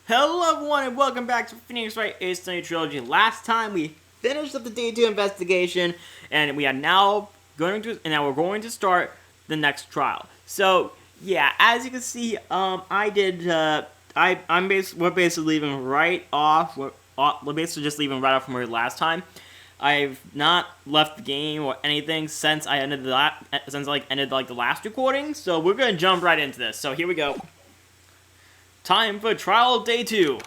Hello everyone and welcome back to Phoenix Wright Ace Attorney Trilogy. Last time we finished up the Day 2 investigation and we're going to start the next trial. So yeah, as you can see, we're basically leaving right off. We're basically just leaving right off from where last time. I've not left the game or anything since I ended the last recording. So we're gonna jump right into this. So here we go. Time for trial day 2.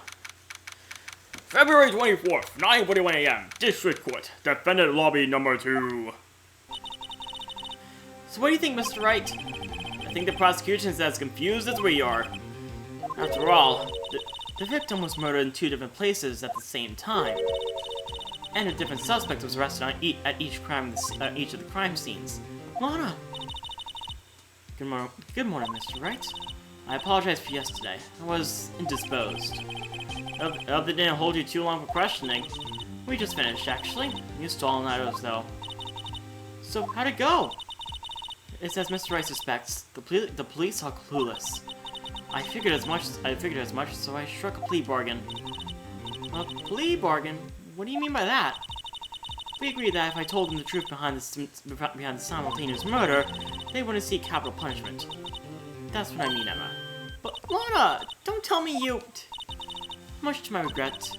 February 24th, 9:41 a.m. District Court, Defendant Lobby number 2. So what do you think, Mr. Wright? I think the prosecution is as confused as we are. After all, the victim was murdered in 2 different places at the same time. And a different suspect was arrested at each of the crime scenes. Lana! Good morning, Mr. Wright. I apologize for yesterday. I was indisposed. I hope they didn't hold you too long for questioning. We just finished, actually. You stole all-nighters, though. So, how'd it go? It's as Mr. Wright suspects. The police are clueless. I figured as much, so I struck a plea bargain. A plea bargain? What do you mean by that? We agreed that if I told them the truth behind the simultaneous murder, they wouldn't see capital punishment. That's what I mean, Emma. But Lana, don't tell me you... Much to my regret,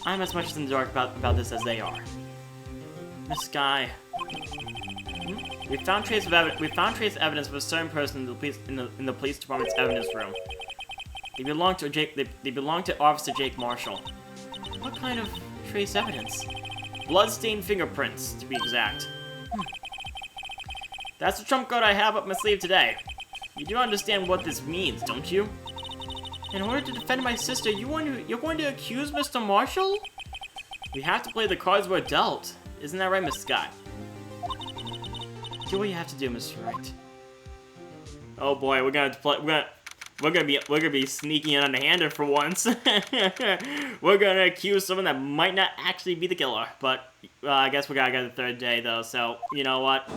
I'm as much in the dark about this as they are. Miss Guy... We found trace evidence of a certain person in the police department's evidence room. They belong to Officer Jake Marshall. What kind of trace evidence? Blood-stained fingerprints, to be exact. That's the trump card I have up my sleeve today. You do understand what this means, don't you? In order to defend my sister, you're going to accuse Mr. Marshall? We have to play the cards we're dealt. Isn't that right, Miss Scott? Do what you have to do, Mr. Wright. Oh boy, we're gonna be sneaking and underhanded for once. We're gonna accuse someone that might not actually be the killer, but I guess we gotta go to the 3rd day though. So you know what?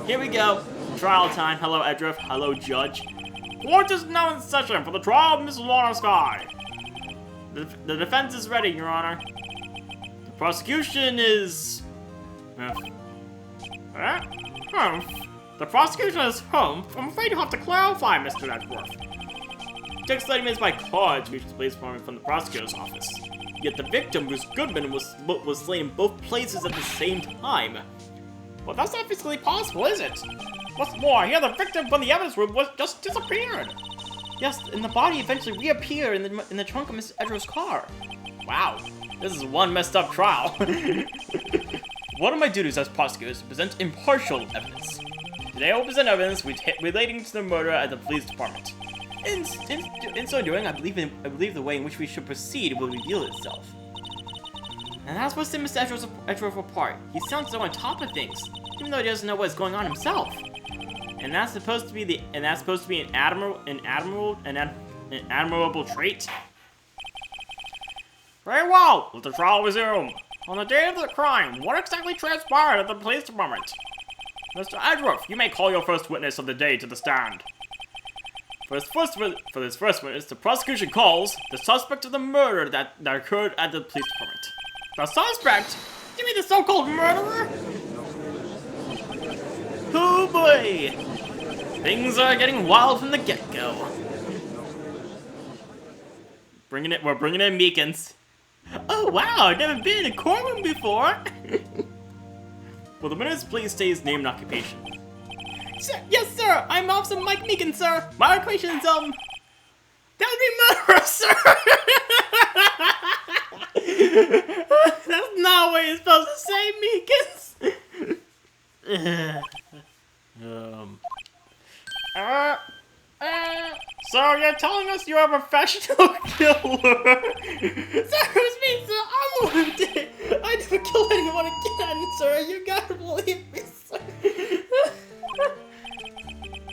Here we go. Trial time. Hello, Edriff. Hello, Judge. Court is now in session for the trial of Mrs. Lana Skye. The defense is ready, Your Honor. The prosecution is... The prosecution is home. I'm afraid you'll have to clarify, Mr. Edgeworth. Jake's statement is by car to reach the police department from the prosecutor's office. Yet the victim, Bruce Goodman, was slain in both places at the same time. Well, that's not physically possible, is it? What's more, here the victim from the evidence room just disappeared. Yes, and the body eventually reappeared in the trunk of Mr. Edgeworth's car. Wow, this is one messed up trial. One of my duties as prosecutor is to present impartial evidence. Today I will present evidence relating to the murder at the police department. In so doing, I believe the way in which we should proceed will reveal itself. And that's what set Mr. Edgeworth apart. He sounds so on top of things, even though he doesn't know what's going on himself. And that's supposed to be an admirable trait. Very well. Let the trial resume. On the day of the crime, what exactly transpired at the police department? Mr. Edgeworth, you may call your first witness of the day to the stand. For this first witness, the prosecution calls the suspect of the murder that occurred at the police department. The suspect? You mean the so-called murderer? Oh boy! Things are getting wild from the get-go. We're bringing in Meekins. Oh wow, I've never been in a courtroom before! Will the witness please state his name and occupation? Yes, sir! I'm Officer Mike Meekins, sir! My occupation is, that would be murderer, sir! That's not what you're supposed to say, Meekins! So you're telling us you're a professional killer? Sir, it's me, sir. I'm the one who did it. I never killed anyone again, sir. You gotta believe me, sir.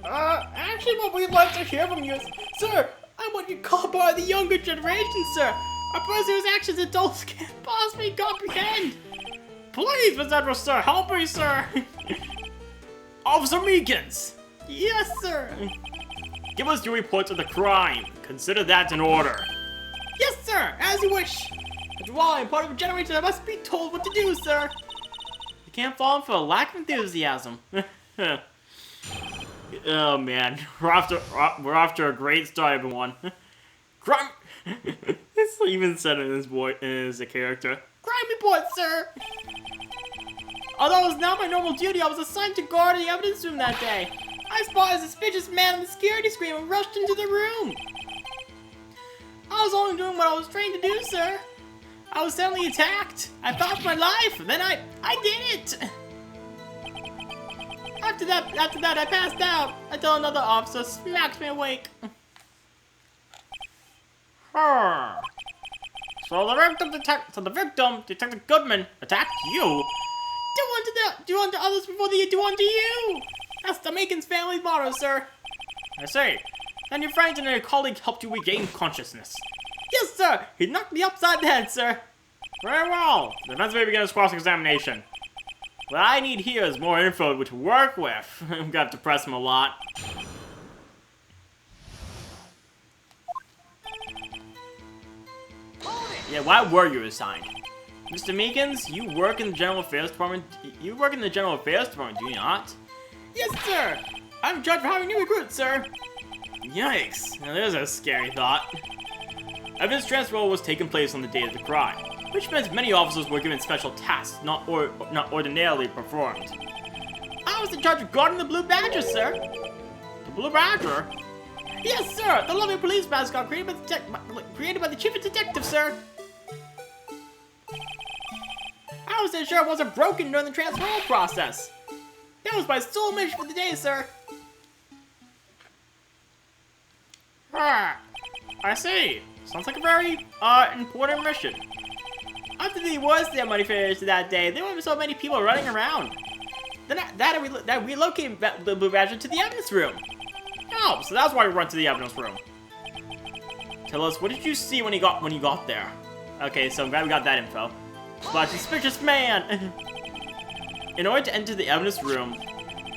Actually, what we'd like to hear from you is, sir, I'm what you call part of the younger generation, sir. A person whose actions adults can't possibly comprehend. Please, Miss Edwards, sir, help me, sir. Officer Meekins. Yes, sir. Give us your reports of the crime. Consider that in order. sir, as you wish. After all, I am part of a generation that must be told what to do, sir. You can't fall for a lack of enthusiasm. Oh man, we're off to a great start, everyone. Crime. It's even said in his voice, as a character. Crime report, sir. Although it was not my normal duty, I was assigned to guard the evidence room that day. I spotted a suspicious man on the security screen and rushed into the room. I was only doing what I was trained to do, sir. I was suddenly attacked. I fought for my life. Then I did it. After that, I passed out until another officer smacked me awake. So the victim, Detective Goodman, attacked you. Do unto others before they do unto you. That's the Meekins family motto, sir. I say. Then your friend and your colleague helped you regain consciousness. Yes, sir. He knocked me upside the head, sir. Very well. The defense may begin its cross-examination. What I need here is more info to work with. I'm gonna have to press him a lot. Yeah, why were you assigned? Mr. Meekins, you work in the General Affairs Department. You work in the General Affairs Department, do you not? Yes, sir. I'm in charge of hiring new recruits, sir. Yikes. Now there's a scary thought. Evidence transfer was taking place on the day of the crime, which meant many officers were given special tasks not ordinarily performed. I was in charge of guarding the Blue Badger, sir. The Blue Badger? Yes, sir. The lovely police mascot created by the chief of detectives, sir. I was ensure it wasn't broken during the transferal process. That was my sole mission for the day, sir. I see. Sounds like a very, important mission. After the awards ceremony finished that day, there were so many people running around. Then that relocated the Blue Badger to the evidence room. Oh, so that's why we went to the evidence room. Tell us, what did you see when you got there? Okay, so I'm glad we got that info. But suspicious man! In order to enter the evidence room,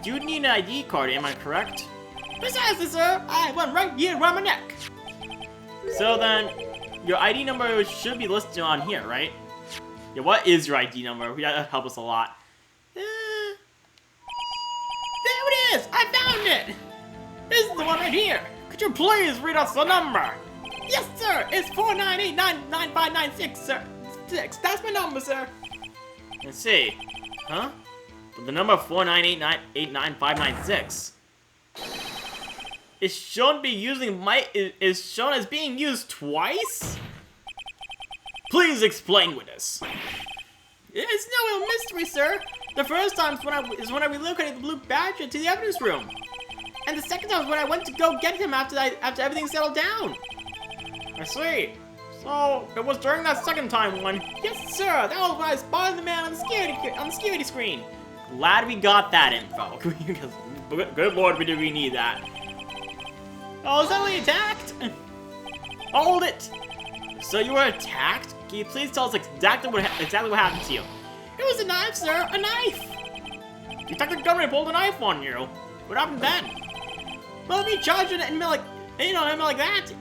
you need an ID card, am I correct? Precisely, sir. I have one right here around my neck. So then, your ID number should be listed on here, right? Yeah, what is your ID number? That'll help us a lot. There it is! I found it! This is the one right here. Could you please read us the number? Yes, sir. It's 498-9596, sir. That's my number, sir. Let's see. Huh? But the number 498989596 is shown as being used twice? Please explain with us. It's no real mystery, sir. The first time is when I relocated the Blue Badger to the evidence room. And the second time was when I went to go get him after everything settled down. I see. So, it was during that second time one. Yes, sir. That was when I spotted the man on the security screen. Glad we got that info. Good lord, we need that. I was suddenly attacked. Hold it. So you were attacked? Can you please tell us exactly what happened to you? It was a knife, sir. A knife. Detective Gunray pulled a knife on you. What happened then? Well, me charging it and like that.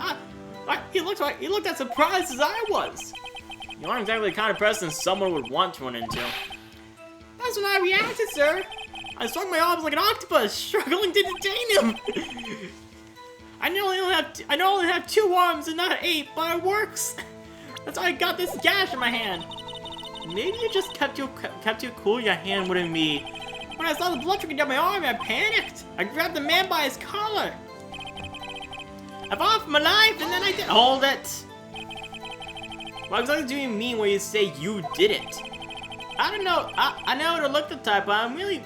He looked as surprised as I was. You aren't exactly the kind of person someone would want to run into. That's when I reacted, sir. I swung my arms like an octopus, struggling to detain him. I only have 2 arms and not 8, but it works. That's how I got this gash in my hand. Maybe you just kept you cool. Your hand wouldn't be. When I saw the blood trickling down my arm, I panicked. I grabbed the man by his collar. I fought for my life, and then I did. Hold it. What exactly do you mean when you say you did it? I don't know. I know how to look the type, but I'm really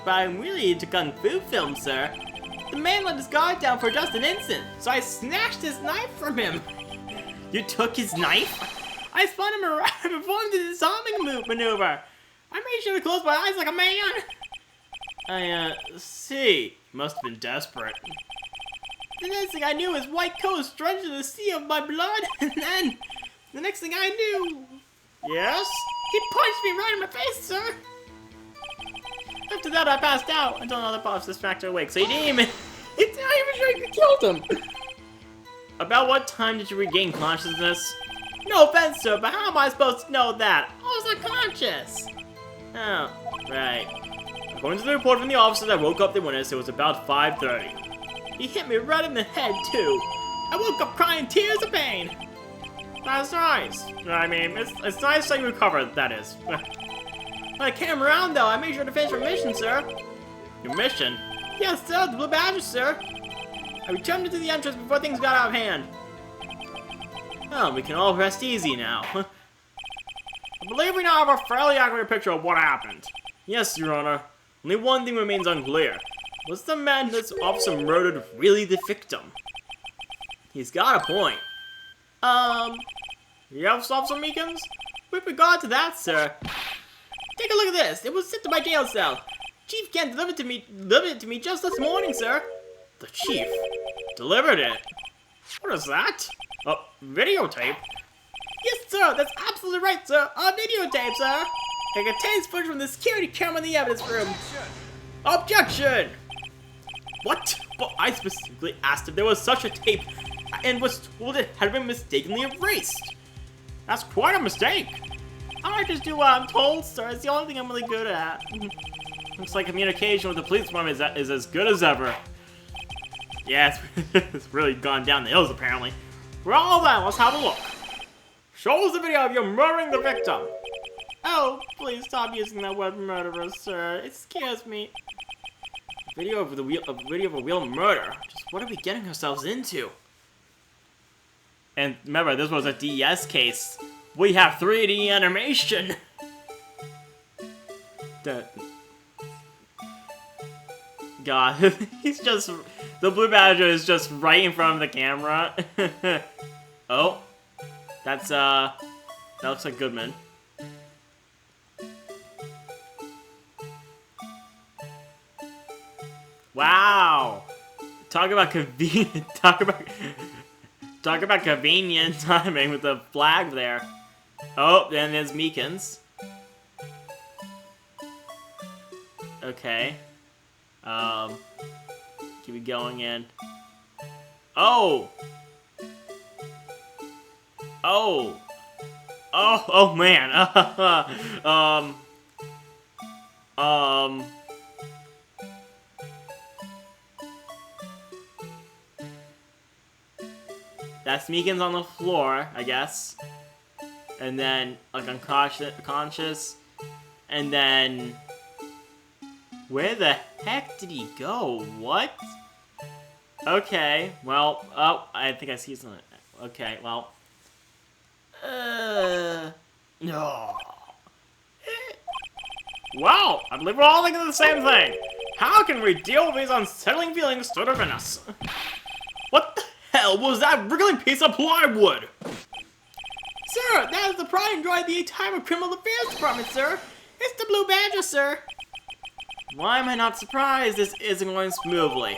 into kung fu films, sir. The man let his guard down for just an instant, so I snatched his knife from him. You took his knife? I spun him around and performed the disarming maneuver. I made sure to close my eyes like a man. I see. You must have been desperate. The next thing I knew, his white coat was drenched in the sea of my blood, and then, the next thing I knew... Yes? He punched me right in my face, sir! After that, I passed out until another officer smacked her awake, so he didn't even... It's not even sure you killed him! About what time did you regain consciousness? No offense, sir, but how am I supposed to know that? I was unconscious. Oh, right. According to the report from the officer that woke up the witness, it was about 5:30. He hit me right in the head, too. I woke up crying tears of pain. That's nice. I mean, it's nice that you recovered, that is. When I came around, though, I made sure to finish my mission, sir. Your mission? Yes, sir, the Blue Badger, sir. I returned into the entrance before things got out of hand. Oh, we can all rest easy now. I believe we now have a fairly accurate picture of what happened. Yes, Your Honor. Only one thing remains unclear. Was the man this officer murdered really the victim? He's got a point. Yes, Officer Meekins? With regard to that, sir, take a look at this. It was sent to my jail cell. Chief Kent delivered it to me just this morning, sir. The chief delivered it? What is that? A videotape? Yes, sir, that's absolutely right, sir. A videotape, sir. It contains footage from the security camera in the evidence room. Objection! What? But I specifically asked if there was such a tape and was told it had been mistakenly erased. That's quite a mistake. I just do what I'm told, sir. It's the only thing I'm really good at. Looks like communication with the police department is as good as ever. Yeah, it's really gone down the hills, apparently. Well then, let's have a look. Show us the video of you murdering the victim. Oh, please stop using that word murderer, sir. It scares me. Video of a real murder. Just what are we getting ourselves into? And remember, this was a DS case. We have 3D animation. God, the Blue Badger is just right in front of the camera. Oh, that looks like Goodman. Wow, talk about convenient. Talk about convenient timing with the flag there. Oh, then there's Meekins. Okay. Keep it going in. Oh! Oh! Oh man. That's Meekins on the floor, I guess. And then, like, unconscious. And then... Where the heck did he go? What? Okay, well, oh, I think I see something. Okay, well. No. Well, I believe we're all thinking the same thing. How can we deal with these unsettling feelings stored within us? What the hell was that wriggling piece of plywood? Sir, that is the pride and joy of the entire Criminal Affairs Department, sir. It's the Blue Badger, sir. Why am I not surprised this isn't going smoothly?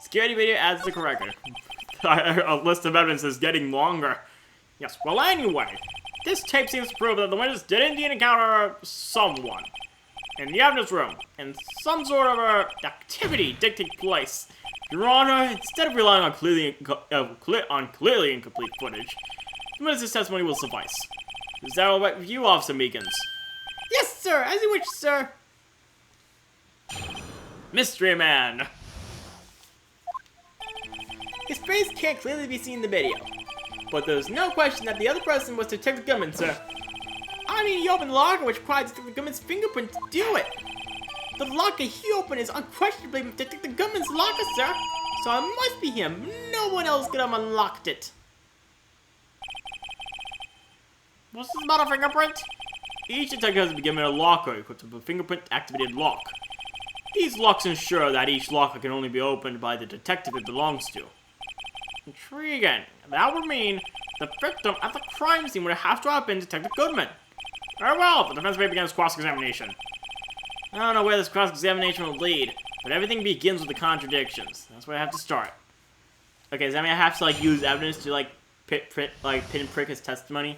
Security video adds the correction. A list of evidence is getting longer. Yes, well anyway, this tape seems to prove that the witness did indeed encounter someone in the evidence room, and some sort of activity did take place. Your Honor, instead of relying on clearly incomplete footage, the witness's testimony will suffice. Is that alright with you, Officer Meekins? Yes, sir, as you wish, sir. Mystery Man! His face can't clearly be seen in the video, but there's no question that the other person was Detective Goodman, sir. I mean, he opened the locker, which required Detective Goodman's fingerprint to do it. The locker he opened is unquestionably Detective Goodman's locker, sir, so it must be him. No one else could have unlocked it. What's this about a fingerprint? Each detective has been given a locker equipped with a fingerprint-activated lock. These locks ensure that each locker can only be opened by the detective it belongs to. Intriguing. That would mean the victim at the crime scene would have to have been Detective Goodman. Very well, the defense may begin its cross-examination. I don't know where this cross-examination will lead, but everything begins with the contradictions. That's where I have to start. Okay, does that mean I have to, like, use evidence to, like, pin and prick his testimony?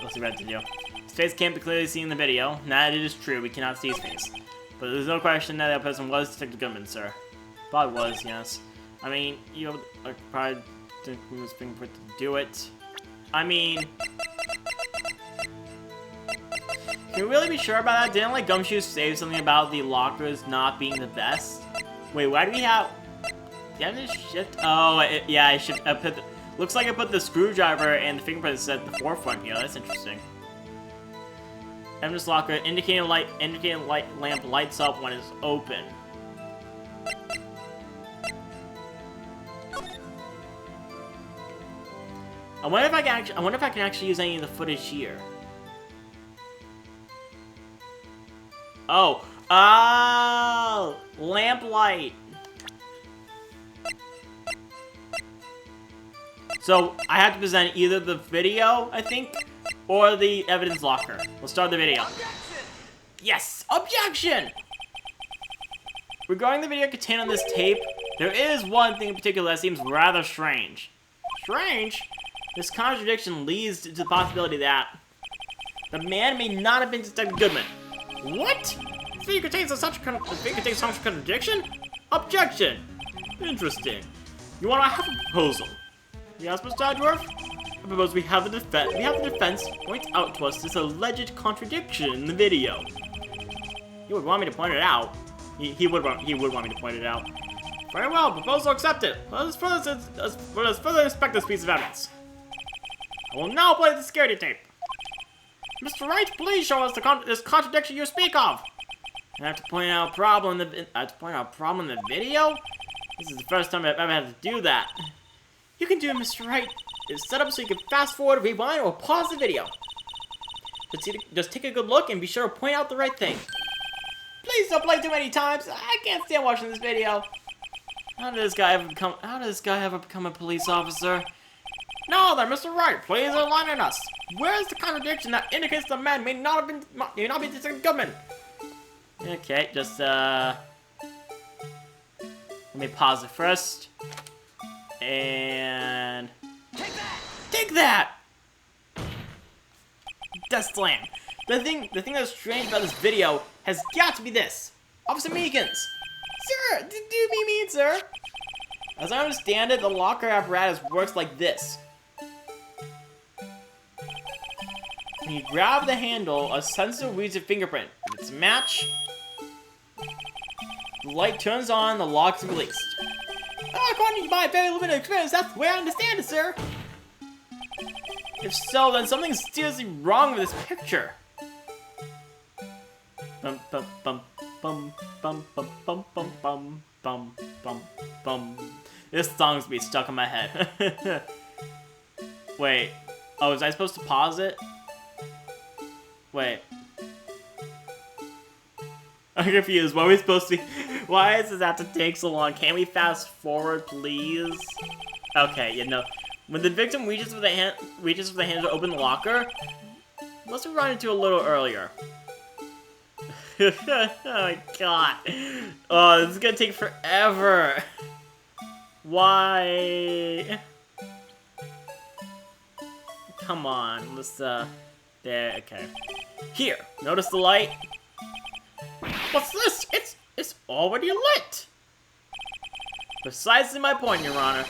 Let's see what I have to do. His face can't be clearly seen in the video. That it is true, we cannot see his face. But there's no question that person was Detective Goodman, sir. Probably was, yes. I mean, you know, I probably didn't move his fingerprint to do it. I mean... Can we really be sure about that? Didn't, like, Gumshoe say something about the lockers not being the best? Wait, why do we have... Do you have to shift? Oh, yeah, I should put... Looks like I put the screwdriver and the fingerprint at the forefront here. That's interesting. Evidence locker, indicating light lamp lights up when it's open. I wonder if I can actually use any of the footage here. Oh, lamp light. So I have to present either the video, I think, or the evidence locker. We'll start the video. Objection! Yes! Objection! Regarding the video contained on this tape, there is one thing in particular that seems rather strange. Strange? This contradiction leads to the possibility that the man may not have been Detective Goodman. What? This video contains such a contradiction? Objection! Interesting. You wanna have a proposal? Yes, Mr. Dwarf? I propose we have the defense point out to us this alleged contradiction in the video. He would want me to point it out. He would want me to point it out. Very well, proposal accepted. Let us further inspect this piece of evidence. I will now play the security tape. Mr. Wright, please show us this contradiction you speak of. I have to point out a problem in the video? This is the first time I've ever had to do that. You can do it, Mr. Wright. It's set up so you can fast forward, rewind, or pause the video. Just take a good look and be sure to point out the right thing. Please don't play too many times. I can't stand watching this video. How did this guy ever become a police officer? No, there, Mr. Wright. Please enlighten us. Where's the contradiction that indicates the man may not be Detective Goodman? Okay, just let me pause it first. And take that! Death slam. The thing that's strange about this video has got to be this. Officer Meekins. Sir, do be mean, sir. As I understand it, the locker apparatus works like this. When you grab the handle, a sensor reads your fingerprint. If it's a match, the light turns on, the lock is released. According to my very limited experience, that's the way I understand it, sir. If so, then something's seriously wrong with this picture. Bum bum bum bum bum bum bum bum bum bum bum bum. This song's be stuck in my head. Wait. Oh, was I supposed to pause it? Wait. I'm confused. What are we supposed to... Why does this have to take so long? Can't we fast forward, please? Okay, you know. When the victim reaches for the hand to open the locker, must have run into a little earlier. Oh my god. Oh, this is gonna take forever. Why? Come on, let's, there, okay. Here, notice the light? What's this? It's already lit! Precisely my point, Your Honor.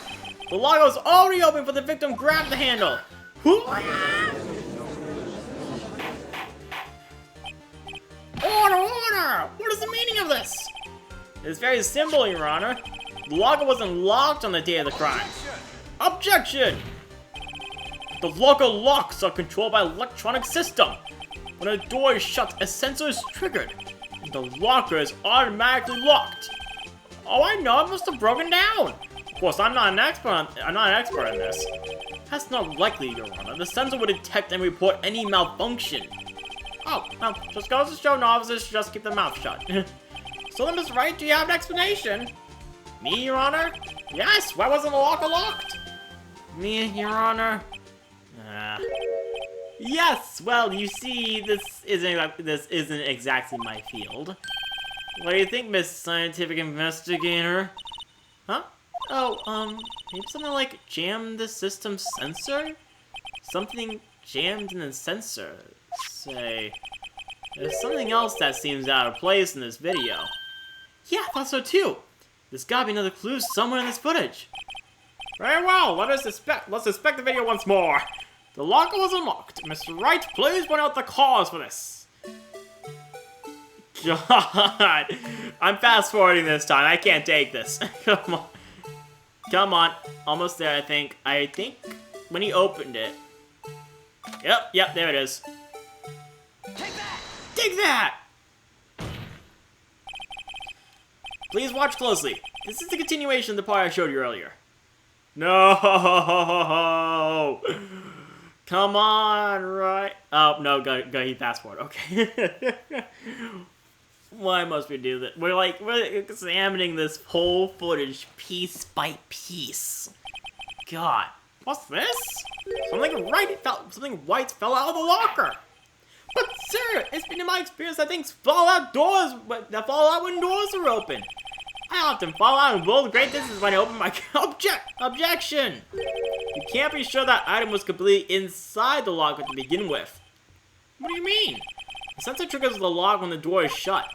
The logo's already open for the victim grab the handle. Order, order! What is the meaning of this? It's very simple, Your Honor. The logo wasn't locked on the day of the crime. Objection! The logo locks are controlled by an electronic system. When a door is shut, a sensor is triggered. The locker is automatically locked. Oh, I know, it must have broken down. Of course, I'm not an expert in this. That's not likely, Your Honor. The sensor would detect and report any malfunction. Oh, well, just goes to show novices just keep their mouth shut. So then, Mr. Wright, do you have an explanation? Me, Your Honor? Yes, why wasn't the locker locked? Me, Your Honor? Yes, well, you see, this isn't exactly my field. What do you think, Miss Scientific Investigator? Huh? Oh, maybe something like jam the system sensor? Something jammed in the sensor. Say, there's something else that seems out of place in this video. Yeah, I thought so too. There's gotta be another clue somewhere in this footage. Very well, let's inspect the video once more. The locker was unlocked. Mr. Wright, please point out the cause for this. God, I'm fast forwarding this time. I can't take this. Come on. Come on. Almost there, I think. I think when he opened it. Yep, there it is. Take that! Take that! Please watch closely. This is the continuation of the part I showed you earlier. No! Come on, right? Oh, no, go fast forward. Okay. Why must we do that? We're examining this whole footage piece by piece. God. What's this? Something white fell out of the locker. But sir, it's been in my experience that things fall out when doors are open. I often fall out and roll great distance when I open my objection. You can't be sure that item was completely inside the locker to begin with. What do you mean? The sensor triggers the lock when the door is shut.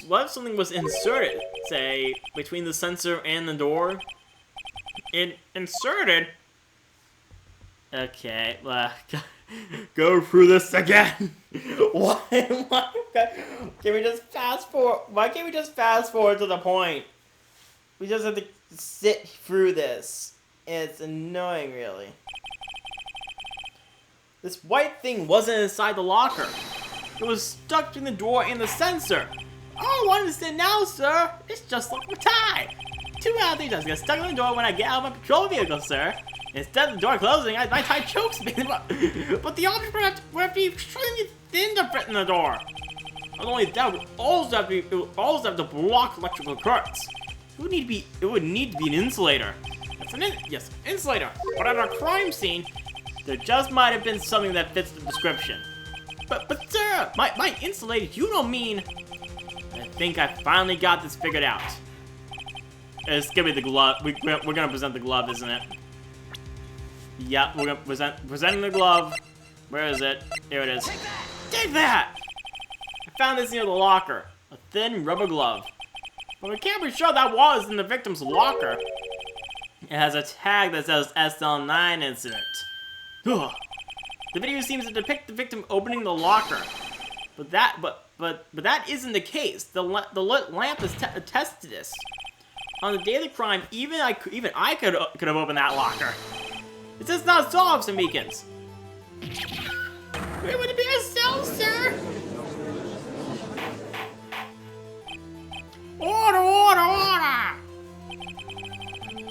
What if something was inserted, say, between the sensor and the door? Inserted? Okay, go through this again. Why? Can we just fast forward? Why can't we just fast forward to the point? We just have to sit through this. It's annoying, really. This white thing wasn't inside the locker. It was stuck between the door and the sensor. Oh, I understand now, sir. It's just like my tie. Two out of three just get stuck in the door when I get out of my patrol vehicle, sir. Instead of the door closing, my tie chokes me. But the object would have to be extremely thin to fit in the door. Not only that, it would also have to block electrical currents. It would need to be an insulator. Yes, insulator. But at a crime scene, there just might have been something that fits the description. But sir, my insulated, you don't mean... I think I finally got this figured out. It's gonna be the glove. We're gonna present the glove, isn't it? Yeah, we're gonna presenting the glove. Where is it? Here it is. Take that! I found this near the locker. A thin rubber glove. But we can't be sure that was in the victim's locker. It has a tag that says SL9 incident. Ugh. The video seems to depict the victim opening the locker. But that isn't the case. The lamp has attested to this. On the day of the crime, even I could have opened that locker. It's just not solved, some Meekins. Where would it be ourselves, sir? Order!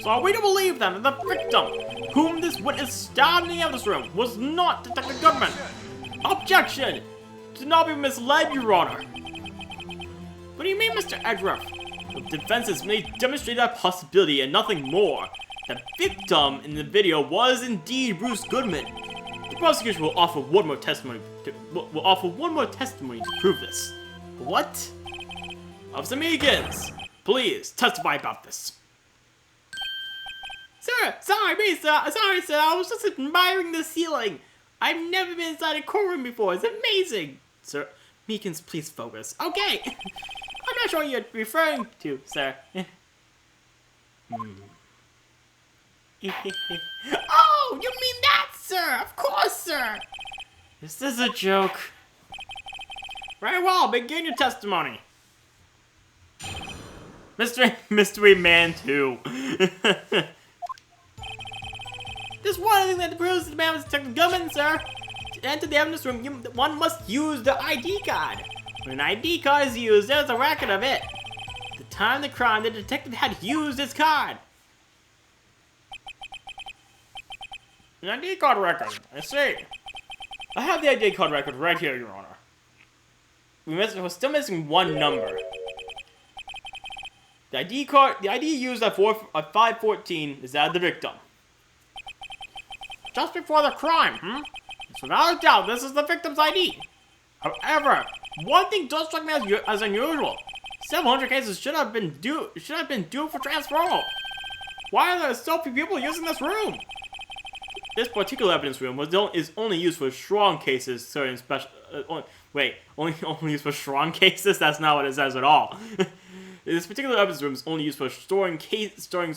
So are we to believe then that the victim, whom this witness stabbed in the evidence room, was not Detective Goodman? Objection! Do not be misled, Your Honor. What do you mean, Mr. Edgeworth? The defense has demonstrated that possibility and nothing more. The victim in the video was indeed Bruce Goodman. The prosecution will offer one more testimony. To prove this. What? Officer Meekins, please testify about this. Sir, sorry, sir. I was just admiring the ceiling. I've never been inside a courtroom before. It's amazing. Sir, Meekins, please focus. Okay. I'm not sure what you're referring to, sir. Oh, you mean that, sir? Of course, sir. This is a joke. Very well, begin your testimony. Mystery Man 2. There's one thing that proves the man was Detective Goodman, sir. To enter the evidence room, one must use the ID card. When an ID card is used, there's a record of it. At the time of the crime, the detective had used his card. An ID card record, I see. I have the ID card record right here, Your Honor. We're still missing one number. The ID used at 514 is that of the victim. Just before the crime, So without a doubt, this is the victim's ID. However, one thing does strike me as unusual. 700 cases should have been due for transferal. Why are there so few people using this room? This particular evidence room is only used for strong cases. Certain special. Only used for strong cases. That's not what it says at all. This particular evidence room is only used for storing certain.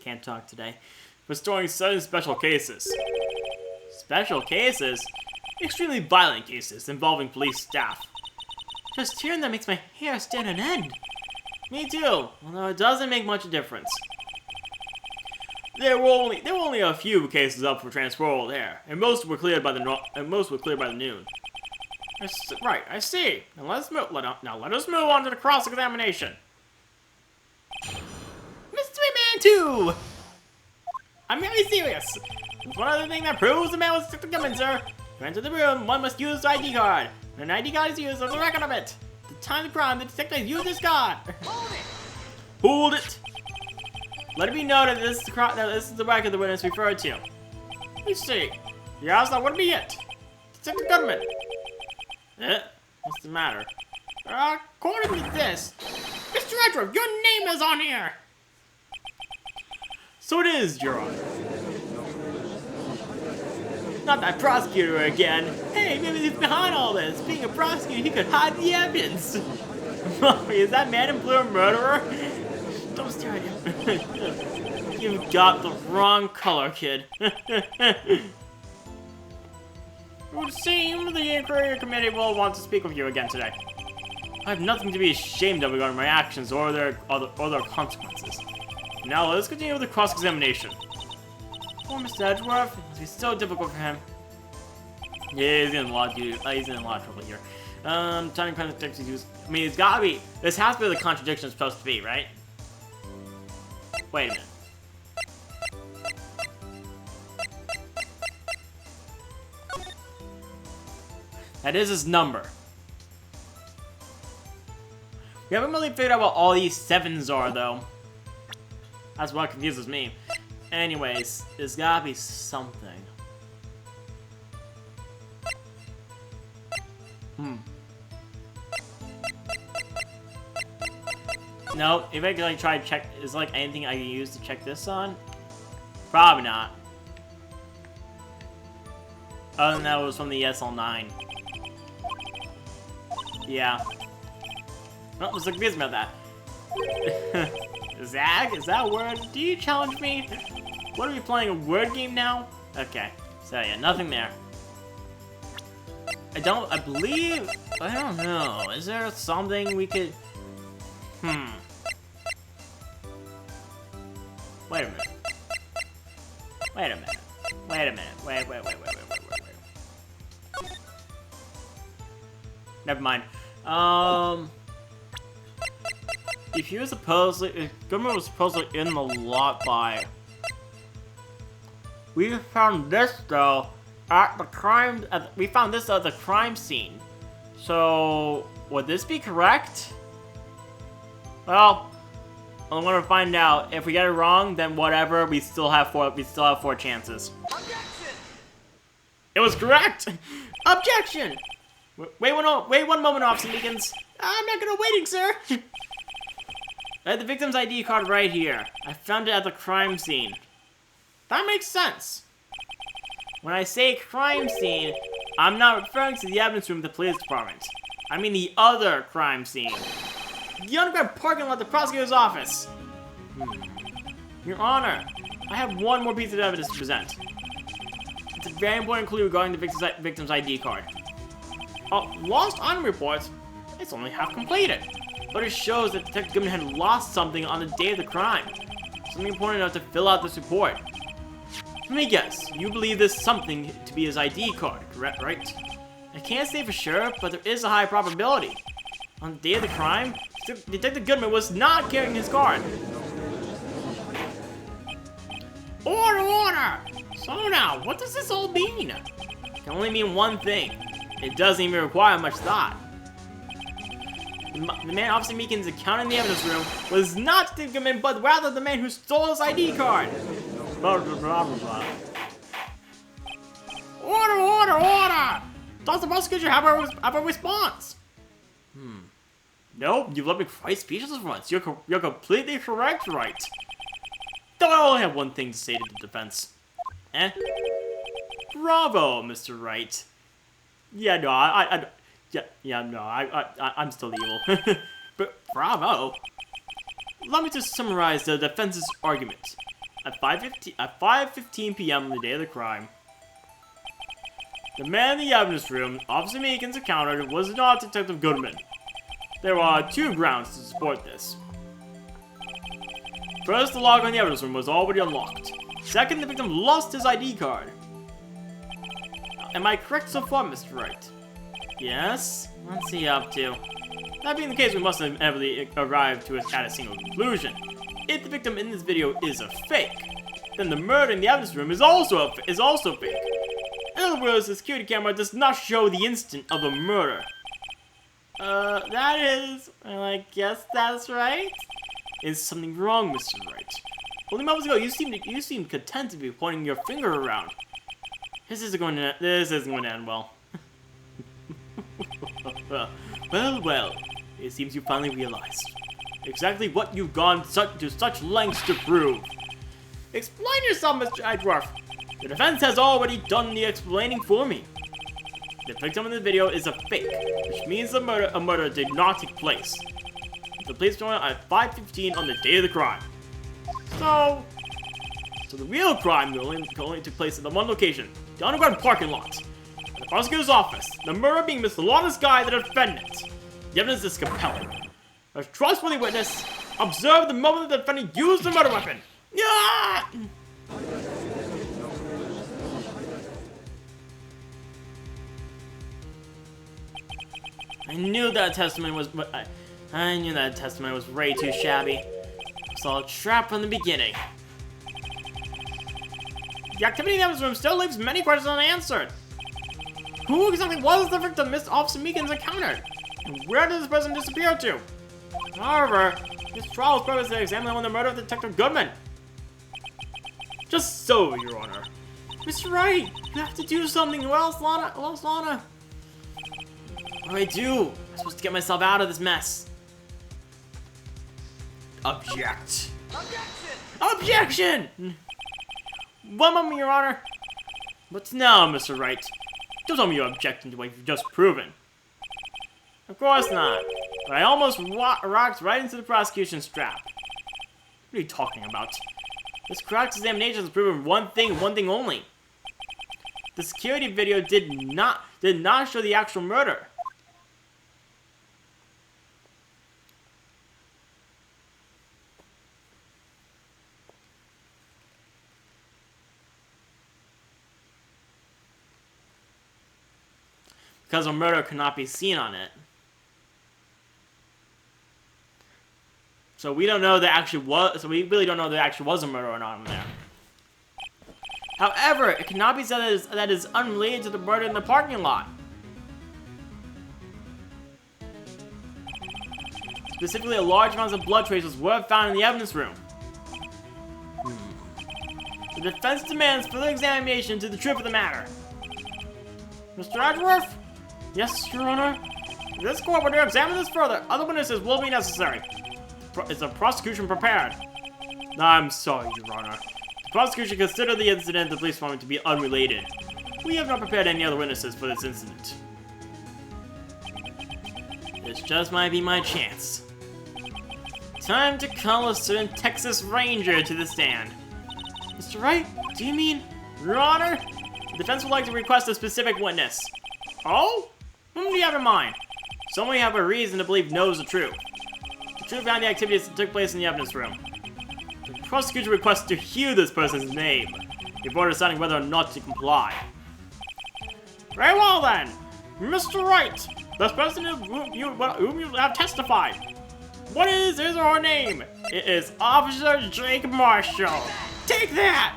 can't talk today. For storing certain special cases. Special cases? Extremely violent cases involving police staff. Just hearing that makes my hair stand on end. Me too, although it doesn't make much difference. There were only a few cases up for transferal there, and most were cleared by the noon. Right, I see. Now let us move on to the cross-examination. Mystery Man 2! I'm very serious. There's one other thing that proves the man was sick to come in, sir. To enter the room, one must use the ID card. When an ID card is used, there's a record of it. At the time of the crime, the detective used this card. Hold it! Hold it! Let it be noted that this is the record the witness referred to. Let's see. Yes, that would be it. Detective Goodman. What's the matter? According to this, Mr. Edruff, your name is on here! So it is, Your Honor. Not that prosecutor again. Hey, maybe he's behind all this. Being a prosecutor, he could hide the evidence. Mommy, is that man in blue a murderer? Don't stare at him. You've got the wrong color, kid. It would seem the Inquiry Committee will want to speak with you again today. I have nothing to be ashamed of regarding my actions or their consequences. Now let's continue with the cross-examination. Poor Mr. Edgeworth, it must be so difficult for him. Yeah, he's in a lot of trouble here. Timing contradictions used. I mean, it's gotta be. This has to be the contradiction it's supposed to be, right? Wait a minute. That is his number. We haven't really figured out what all these 7s are, though. That's what confuses me. Anyways, there's gotta be something. No, if I could like try to check, is there like anything I can use to check this on? Probably not. Other than that, it was from the SL9. Yeah. Well, I was confused about that. Zag? Is that a word? Do you challenge me? What are we playing, a word game now? Okay. So yeah, nothing there. I don't know. Is there something we could... Wait a minute. Wait. Never mind. If he was supposedly, if Goodman was supposedly in the lot by... We found this though at the crime, we found this at the crime scene. So, would this be correct? Well, I'm gonna find out. If we get it wrong, then whatever. We still have four chances. Objection! It was correct. Objection. Wait one moment, Officer Meekins. I'm not gonna waiting, sir. I had the victim's ID card right here. I found it at the crime scene. That makes sense. When I say crime scene, I'm not referring to the evidence room of the police department. I mean the other crime scene. The underground parking lot of the prosecutor's office. Your Honor, I have one more piece of evidence to present. It's a very important clue regarding the victim's ID card. Lost item report? It's only half completed. But it shows that Detective Goodman had lost something on the day of the crime. Something important enough to fill out this report. Let me guess, you believe this something to be his ID card, correct, right? I can't say for sure, but there is a high probability. On the day of the crime, Detective Goodman was not carrying his card. Order! So now, what does this all mean? It can only mean one thing. It doesn't even require much thought. The man Officer Meekins encountered in the evidence room was not Detective Goodman, but rather the man who stole his ID card. Blah, blah, blah, blah, blah. Order! Does the prosecutor have a response? Nope, you've left me quite speechless for once. You're completely correct, Wright. Though I only have one thing to say to the defense. Bravo, Mr. Wright. Yeah, no, I'm still evil. But bravo. Allow me to summarize the defense's argument. at 5:15 p.m. on the day of the crime. The man in the evidence room, Officer Meekins encountered, was not Detective Goodman. There are two grounds to support this. First, the lock on the evidence room was already unlocked. Second, the victim lost his ID card. Am I correct so far, Mr. Wright? Yes? What's he up to? That being the case, we must have inevitably arrived at a single conclusion. If the victim in this video is a fake, then the murder in the evidence room is also fake. In other words, the security camera does not show the instant of the murder. That is... Well, I guess that's right. Is something wrong, Mr. Wright? Only moments ago, you seemed content to be pointing your finger around. This isn't going to end well. Well. It seems you finally realized exactly what you've gone to such lengths to prove. Explain yourself, Mr. Edgeworth. The defense has already done the explaining for me. The victim in the video is a fake, which means a murder did not take place. The police were at 5:15 on the day of the crime. So the real crime only took place at the one location, the underground parking lot. At the prosecutor's office, the murder being Mr. Lana's guy, the defendant. The evidence is compelling. A trustworthy witness observed the moment the defendant used the murder weapon. Yeah! I knew that testimony was way too shabby. It was all a trap from the beginning. The activity in the evidence room still leaves many questions unanswered. Who exactly was the victim Mr. Officer Meekins encountered? And where did this person disappear to? However, this trial's purpose is to examine the murder of Detective Goodman. Just so, Your Honor. Mr. Wright, you have to do something. Who else, Lana? What do I do? I'm supposed to get myself out of this mess. Object. Objection! One moment, Your Honor. But now, Mr. Wright, don't tell me you're objecting to what you've just proven. Of course not. But I almost rocked right into the prosecution's trap. What are you talking about? This cross-examination has proven one thing only. The security video did not show the actual murder. Because a murder could not be seen on it. So we don't know we really don't know there actually was a murder or not in there. However, it cannot be said that it is unrelated to the murder in the parking lot. Specifically, a large amount of blood traces were found in the evidence room. The defense demands further examination into the truth of the matter. Mr. Edgeworth? Yes, Your Honor? This court will examine this further. Other witnesses will be necessary. Is the prosecution prepared? I'm sorry, Your Honor. The prosecution considered the incident the police department to be unrelated. We have not prepared any other witnesses for this incident. This just might be my chance. Time to call a certain Texas Ranger to the stand. Mr. Wright, do you mean... Your Honor? The defense would like to request a specific witness. Oh? Whom do you have in mind? Someone you have a reason to believe knows the truth. The truth behind the activities that took place in the evidence room. The prosecution requests to hear this person's name before deciding whether or not to comply. Very well then, Mr. Wright, this person whom you have testified. What is his or her name? It is Officer Jake Marshall. Take that!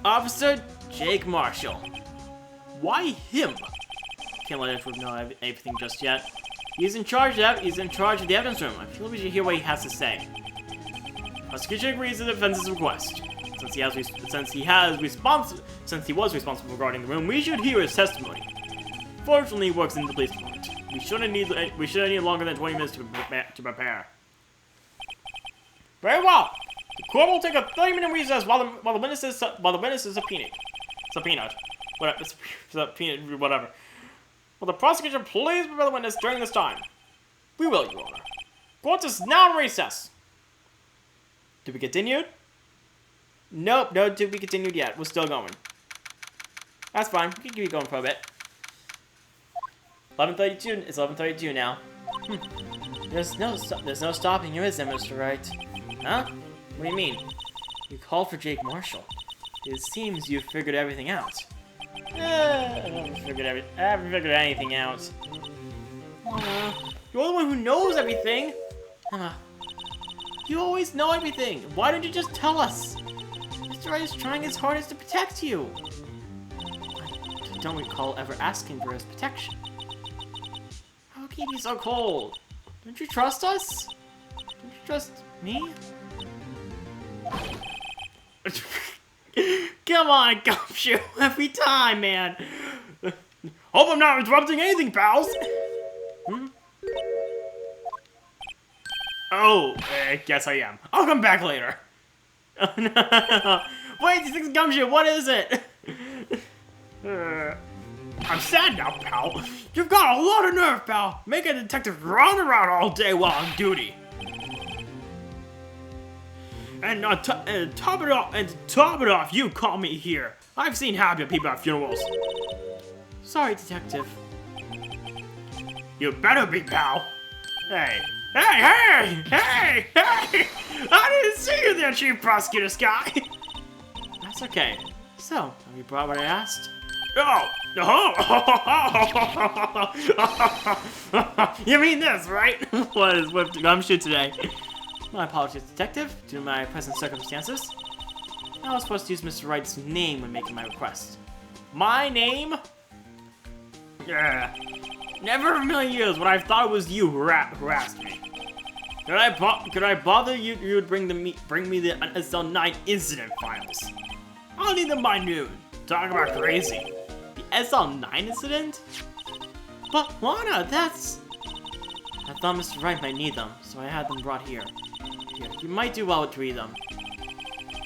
Officer Jake Marshall. Why him? Can't let Edgeworth know everything just yet. He's in charge of the evidence room. I feel we should hear what he has to say. Prosecution agrees to the defense's request. Since he was responsible regarding the room, we should hear his testimony. Fortunately, he works in the police department. We shouldn't need longer than 20 minutes to prepare. Very well. The court will take a 30-minute recess while the witness is subpoenaed. Whatever. Will the prosecution please prepare the witness during this time? We will, Your Honor. Court is now in recess. To be continued? Nope, no to be continued yet. We're still going. That's fine. We can keep going for a bit. 11:32. It's 11:32 now. There's no stopping you, is there, Mr. Wright? Huh? What do you mean? You called for Jake Marshall. It seems you've figured everything out. I haven't figured anything out. You're the one who knows everything. You always know everything. Why don't you just tell us? Mr. Wright is trying his hardest to protect you. I don't recall ever asking for his protection. How can you be so cold? Don't you trust us? Don't you trust me? Come on, Gumshoe. Every time, man. Hope I'm not interrupting anything, pals. Oh, I guess I am. I'll come back later. Oh, no. Wait, this thing's Gumshoe. What is it? I'm sad now, pal. You've got a lot of nerve, pal. Make a detective run around all day while on duty. And to top it off, you call me here. I've seen happier people at funerals. Sorry, detective. You better be, pal. Hey. Hey! I didn't see you there, Chief Prosecutor Sky. That's okay. So, have you brought what I asked? Oh! You mean this, right? What is with Gumshoe today? My apologies, detective, due to my present circumstances. I was supposed to use Mr. Wright's name when making my request. My name? Yeah. Never in a million years would I have thought it was you who asked me. Could I bother you? You would bring me the SL9 incident files. I'll need them by noon. Talk about crazy. The SL9 incident? But Lana, that's... I thought Mr. Wright might need them, so I had them brought here. You might do well to read them.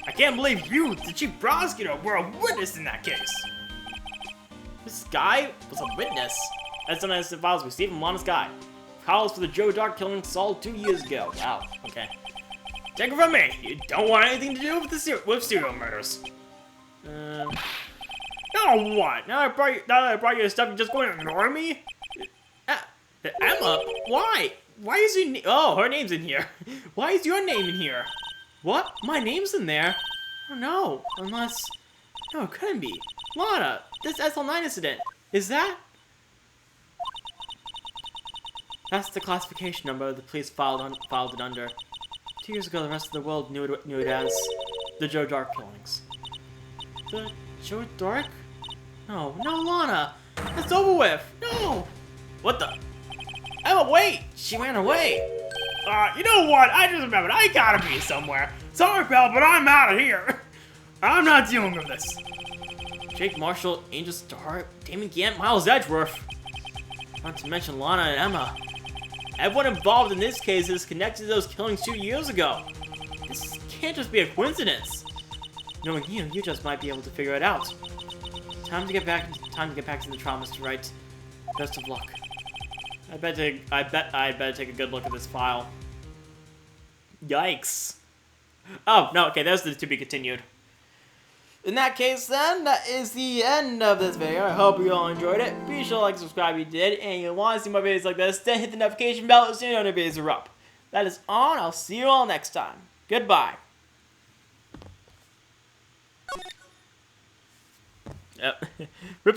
I can't believe you, the Chief Prosecutor, were a witness in that case. This guy was a witness. SL9 files received from Lana's guy. Files for the Joe Dark killing solved 2 years ago. Wow. Okay. Take it from me. You don't want anything to do with serial murders. Now what? Now that I brought you stuff, you're just going to ignore me? Emma? Why? Why is your oh, her name's in here. Why is your name in here? What? My name's in there? Oh no. Unless... No, it couldn't be. Lana, this SL9 incident. Is that... That's the classification number the police filed it under. 2 years ago, the rest of the world knew it as the Joe Dark killings. The Joe Dark? No, Lana! It's over with! No! What the? Emma, wait! She ran away! You know what? I just remembered. I gotta be somewhere. Sorry, pal, but I'm out of here. I'm not dealing with this. Jake Marshall, Angel Star, Damon Gant, Miles Edgeworth. Not to mention Lana and Emma. Everyone involved in this case is connected to those killings 2 years ago. This can't just be a coincidence. Knowing you just might be able to figure it out. Time to get back to the trial, Mr. Wright. Best of luck. I bet I'd better take a good look at this file. Yikes. Oh, no, okay, there's the to be continued. In that case, then, that is the end of this video. I hope you all enjoyed it. Be sure to like and subscribe if you did, and you want to see more videos like this, then hit the notification bell as soon as new videos are up. That is all. I'll see you all next time. Goodbye. Yep. Rips.